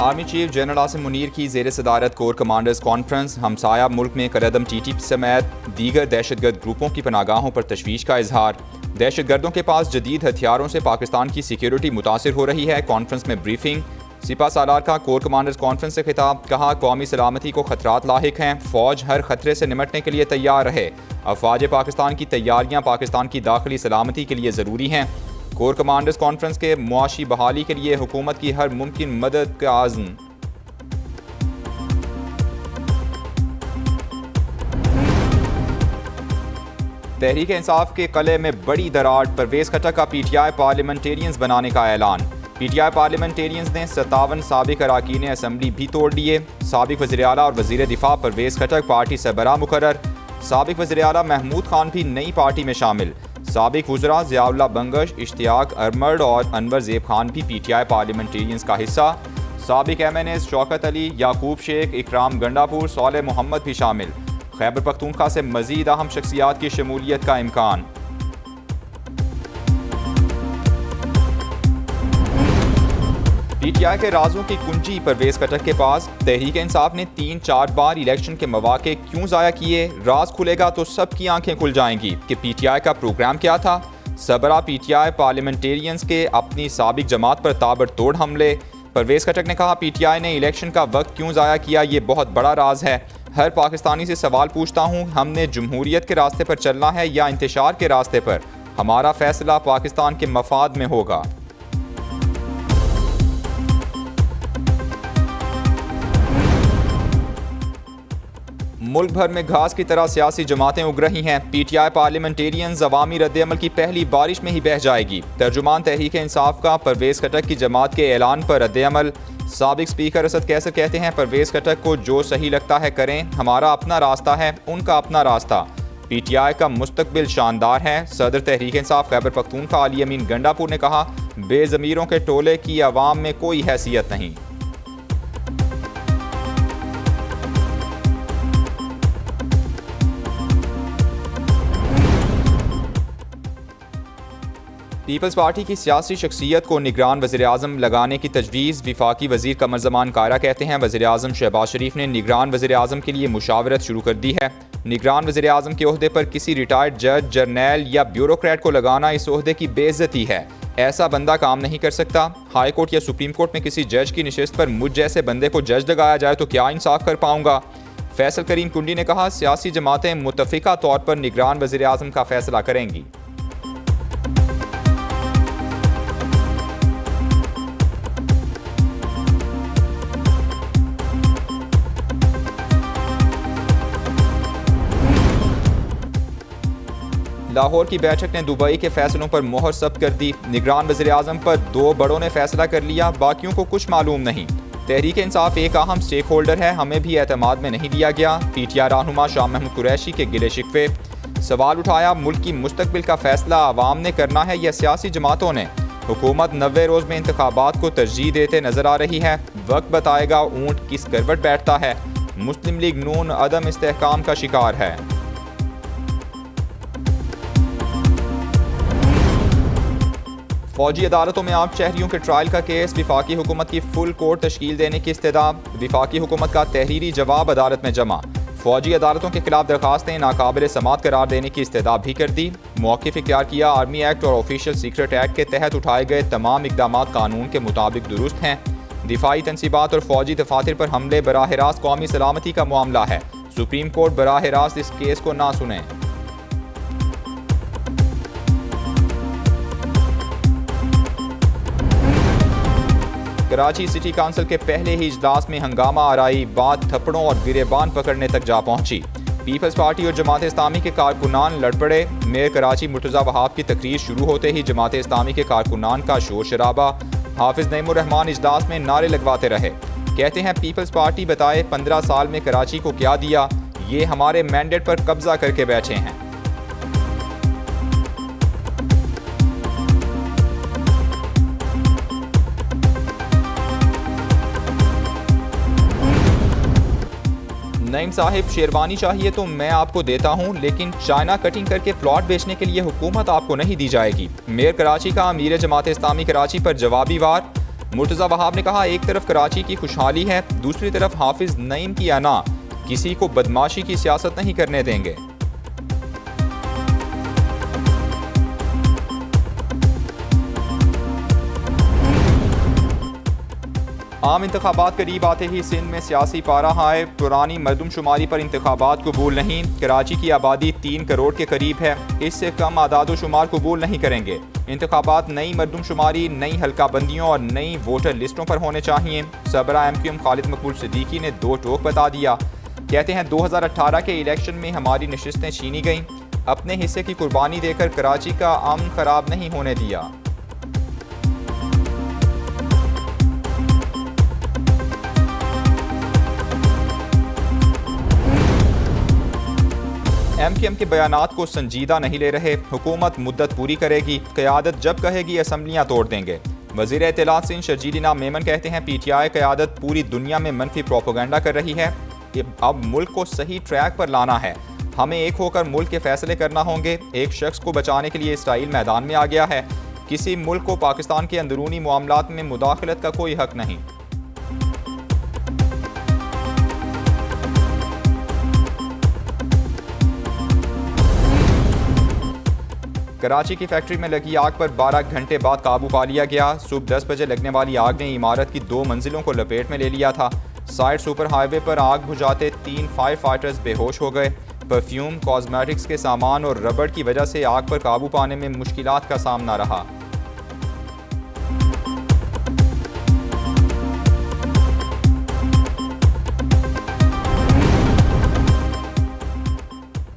Army chief general Asim Munir की ज़ेर सदारत कोर कमांडर्स कॉन्फ्रेंस हमसाया मुल्क में कलअदम TTP समेत दीगर दहशतगर्द ग्रुपों की पनागाहों पर तशवीश का इजहार। दहशतगर्दों के पास जदीद हथियारों से पाकिस्तान की सिक्योरिटी मुतासिर हो रही है। कॉन्फ्रेंस में ब्रीफिंग। सिपा सालार का कोर कमांडर्स कॉन्फ्रेंस से खिताब। कहा, कौमी सलामती को खतरात लाहिक हैं, फौज हर खतरे से निमटने के लिए तैयार रहे। अफवाज पाकिस्तान की तैयारियाँ पाकिस्तान की दाखिली सलामती के लिए ज़रूरी हैं। कोर कमांडर्स कॉन्फ्रेंस के मुआशी बहाली के लिए हुकूमत की हर मुमकिन मदद का आज़म। तहरीक इंसाफ के कले में बड़ी दरार। परवेज खटक का PTI पार्लियामेंटेरियंस बनाने का ऐलान। PTI पार्लियामेंटेरियंस ने 57 साबिक अरकान असम्बली भी तोड़ दिए। साबिक वज़ीर आला और वज़ीर दिफा परवेज खटक पार्टी सरबराह मुकर्रर। साबिक वज़ीर आला महमूद खान भी नई पार्टी में शामिल। साबिक वज़रा ज़ियाउल्लाह बंगश, इश्तियाक अरमर्ड और अनवर ज़ेब खान भी PTI पार्लियामेंटेरियंस का हिस्सा। साबिक MNAs शौकत अली, याकूब शेख, इकराम गंडापुर, सोले मोहम्मद भी शामिल। खैबर पख्तूनख्वा से मज़ीद अहम शख्सियात की शमूलियत का इम्कान। PTI के राजों की कुंजी परवेज खटक के पास। तहरीक इंसाफ ने 3-4 बार इलेक्शन के मौके क्यों ज़ाया किए? राज खुलेगा तो सबकी आंखें खुल जाएंगी कि PTI का प्रोग्राम क्या था। सबरा PTI पार्लियामेंटेरियंस के अपनी साबिक जमात पर ताबड़तोड़ हमले। परवेज खटक ने कहा, PTI ने इलेक्शन का वक्त क्यों ज़ाया किया, ये बहुत बड़ा राज है। हर पाकिस्तानी से सवाल पूछता हूँ, हमने जमहूरियत के रास्ते पर चलना है या इंतशार के रास्ते पर? हमारा फैसला पाकिस्तान के मफाद में होगा। मुल्क भर में घास की तरह सियासी जमातें उग रही हैं। PTI पार्लियामेंटेरियंस अवामी रद्द-ए-अमल की पहली बारिश में ही बह जाएगी। तर्जुमान तहरीक इंसाफ का परवेज खटक की जमात के ऐलान पर रद्द-ए-अमल। साबिक स्पीकर असद कैसर कहते हैं, परवेज खटक को जो सही लगता है करें, हमारा अपना रास्ता है, उनका अपना रास्ता। PTI का मुस्तकबिल शानदार है। सदर तहरीक इंसाफ खैबर पख्तूनख्वा अली अमीन गंडापुर ने कहा, बेज़मीरों के टोले की अवाम में कोई हैसियत नहीं। पीपल्स पार्टी की सियासी शख्सियत को निगरान वज़ीर आज़म लगाने की तजवीज़। वफाकी वज़ीर कमर ज़मान कायरा कहते हैं, वज़ीर आज़म शहबाज शरीफ ने निगरान वज़ीर आज़म के लिए मुशावरत शुरू कर दी है। निगरान वज़ीर आज़म के ओहदे पर किसी रिटायर्ड जज, जर्नैल या ब्यूरोक्रेट को लगाना इस ओहदे की बेइज्जती है। ऐसा बंदा काम नहीं कर सकता। हाई कोर्ट या सुप्रीम कोर्ट में किसी जज की नशिस्त पर मुझ जैसे बंदे को जज लगाया जाए तो क्या इंसाफ कर पाऊंगा? फैसल करीम कुंडी ने कहा, सियासी जमातें मुतफ़िका तौर पर निगरान वज़ीर आज़म का फैसला करेंगी। लाहौर की बैठक ने दुबई के फैसलों पर मोहर सब्त कर दी। निगरान वज़ीर आज़म पर 2 बड़ों ने फैसला कर लिया, बाकियों को कुछ मालूम नहीं। तहरीक इंसाफ एक अहम स्टेक होल्डर है, हमें भी एतमाद में नहीं लिया गया। PTI रहनुमा शाह महमूद कुरैशी के गिले शिकवे। सवाल उठाया, मुल्क की मुस्तकबिल का फैसला आवाम ने करना है या सियासी जमातों ने? हुकूमत 90 रोज़ में इंतखाबात को तरजीह देते नजर आ रही है। वक्त बताएगा ऊँट किस करवट बैठता है। मुस्लिम लीग नून अदम इस्तेहकाम का शिकार है। फौजी अदालतों में आप शहरियों के ट्रायल का केस। विफाकी हुकूमत की फुल कोर्ट तश्कील देने की इस्तदा। विफाकी हुकूमत का तहरीरी जवाब अदालत में जमा। फौजी अदालतों के खिलाफ दरखास्तें नाकाबिल समात करार देने की इस्तदा भी कर दी। मौक़िफ़ इख्तियार किया, आर्मी एक्ट और ऑफिशियल सीक्रेट एक्ट के तहत उठाए गए तमाम इक़दाम कानून के मुताबिक दुरुस्त हैं। दिफाई तनसीबात और फौजी दफातर पर हमले बराह रास्त कौमी सलामती का मामला है। सुप्रीम कोर्ट बराह रास्त इस केस को ना सुने। कराची सिटी काउंसिल के पहले ही इजलास में हंगामा आराई, बात थप्पड़ों और गिरेबान पकड़ने तक जा पहुंची। पीपल्स पार्टी और जमात इस्लामी के कारकुनान लड़ पड़े। मेयर कराची मुर्तज़ा वहाब की तकरीर शुरू होते ही जमात इस्लामी के कारकुनान का शोर शराबा। हाफिज नईमुर रहमान इजलास में नारे लगवाते रहे। कहते हैं, पीपल्स पार्टी बताए 15 साल में कराची को क्या दिया, ये हमारे मैंडेट पर कब्जा करके बैठे हैं। नईम साहिब, शेरवानी चाहिए तो मैं आपको देता हूं, लेकिन चाइना कटिंग करके प्लॉट बेचने के लिए हुकूमत आपको नहीं दी जाएगी। मेयर कराची का अमीर जमात इस्लामी कराची पर जवाबी वार। मुर्तज़ा वहाब ने कहा, एक तरफ कराची की खुशहाली है, दूसरी तरफ हाफिज नईम की अना, किसी को बदमाशी की सियासत नहीं करने देंगे। आम इंतखाबात करीब आते ही सिंध में सियासी पारा हाय, पुरानी मरदमशुमारी पर इंतखाबात कबूल नहीं। कराची की आबादी 3 करोड़ के करीब है, इससे कम आदाद शुमार कबूल नहीं करेंगे। इंतखाबात नई मरदमशुमारी, नई हल्का बंदियों और नई वोटर लिस्टों पर होने चाहिए। सरबराह MQM खालिद मकबूल सिद्दीकी ने 2 टोक बता दिया। कहते हैं 2018 के इलेक्शन में हमारी नशिस्तें छीनी गईं, अपने हिस्से की कुर्बानी देकर कराची का अमन खराब नहीं होने दिया। MQM के बयानात को संजीदा नहीं ले रहे, हुकूमत मुद्दत पूरी करेगी, क़यादत जब कहेगी असम्बलियाँ तोड़ देंगे। वज़ीर इत्तलात सिंध शर्जील इनाम मेमन कहते हैं, PTI क़यादत पूरी दुनिया में मनफी प्रोपेगेंडा कर रही है, अब मुल्क को सही ट्रैक पर लाना है, हमें एक होकर मुल्क के फैसले करना होंगे। एक शख्स को बचाने के लिए इसराइल मैदान में आ गया है, किसी मुल्क को पाकिस्तान के अंदरूनी मामलात में मुदाखलत का कोई हक नहीं। कराची की फैक्ट्री में लगी आग पर 12 घंटे बाद काबू पा लिया गया। सुबह 10 बजे लगने वाली आग ने इमारत की 2 मंजिलों को लपेट में ले लिया था। साइड सुपर हाईवे पर आग बुझाते 3 फायर फाइटर्स बेहोश हो गए। परफ्यूम, कॉस्मेटिक्स के सामान और रबड़ की वजह से आग पर काबू पाने में मुश्किलात का सामना रहा।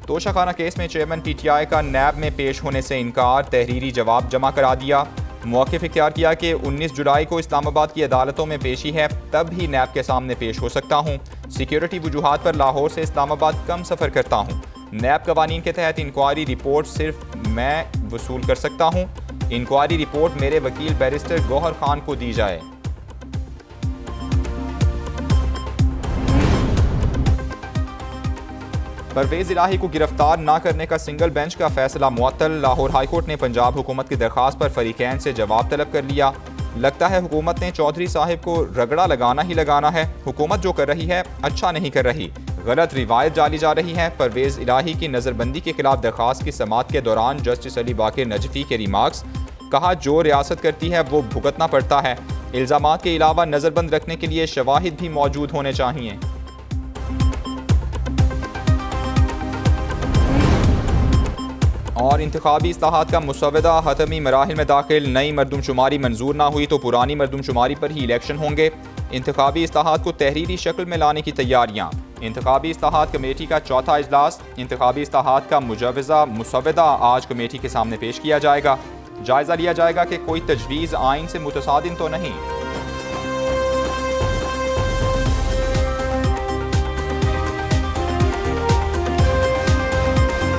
तोशाखाना केस में चेयरमैन PTI का नैब में पेश होने से इनकार, तहरीरी जवाब जमा करा दिया। मौक़िफ़ इख्तियार किया कि 19 जुलाई को इस्लामाबाद की अदालतों में पेशी है, तब ही नैब के सामने पेश हो सकता हूँ। सिक्योरिटी वजूहात पर लाहौर से इस्लामाबाद कम सफ़र करता हूँ। नैब कवानीन के तहत इंक्वायरी रिपोर्ट सिर्फ मैं वसूल कर सकता हूँ। इंक्वायरी रिपोर्ट मेरे वकील बैरिस्टर गौहर खान को दी जाए। परवेज़ इलाही को गिरफ्तार न करने का सिंगल बेंच का फैसला मुअत्तल। लाहौर हाईकोर्ट ने पंजाब हुकूमत की दरख्वास्त पर फरीकैन से जवाब तलब कर लिया। लगता है हुकूमत ने चौधरी साहिब को रगड़ा लगाना ही लगाना है। हुकूमत जो कर रही है अच्छा नहीं कर रही, गलत रिवायत डाली जा रही है। परवेज़ इलाही की नज़रबंदी के खिलाफ दरख्वास्त की समाअत के दौरान जस्टिस अली बाकिर नजफी के रिमार्क्स, कहा जो रियासत करती है वो भुगतना पड़ता है। इल्ज़ामात के अलावा नज़रबंद रखने के लिए शवाहिद भी मौजूद होने चाहिए। और इंतखाबी इस्लाहात का मुसवदा हतमी मराहिल में दाखिल, नई मरदमशुमारी मंजूर ना हुई तो पुरानी मरदमशुमारी पर ही इलेक्शन होंगे। इंतखाबी इस्लाहात को तहरीरी शक्ल में लाने की तैयारियाँ। इंतखाबी इस्लाहात कमेटी का चौथा इजलास। इंतखाबी इस्लाहात का मुजवज़ा मुसवदा आज कमेटी के सामने पेश किया जाएगा। जायज़ा लिया जाएगा कि कोई तजवीज़ आइन से मुतसादिम तो नहीं।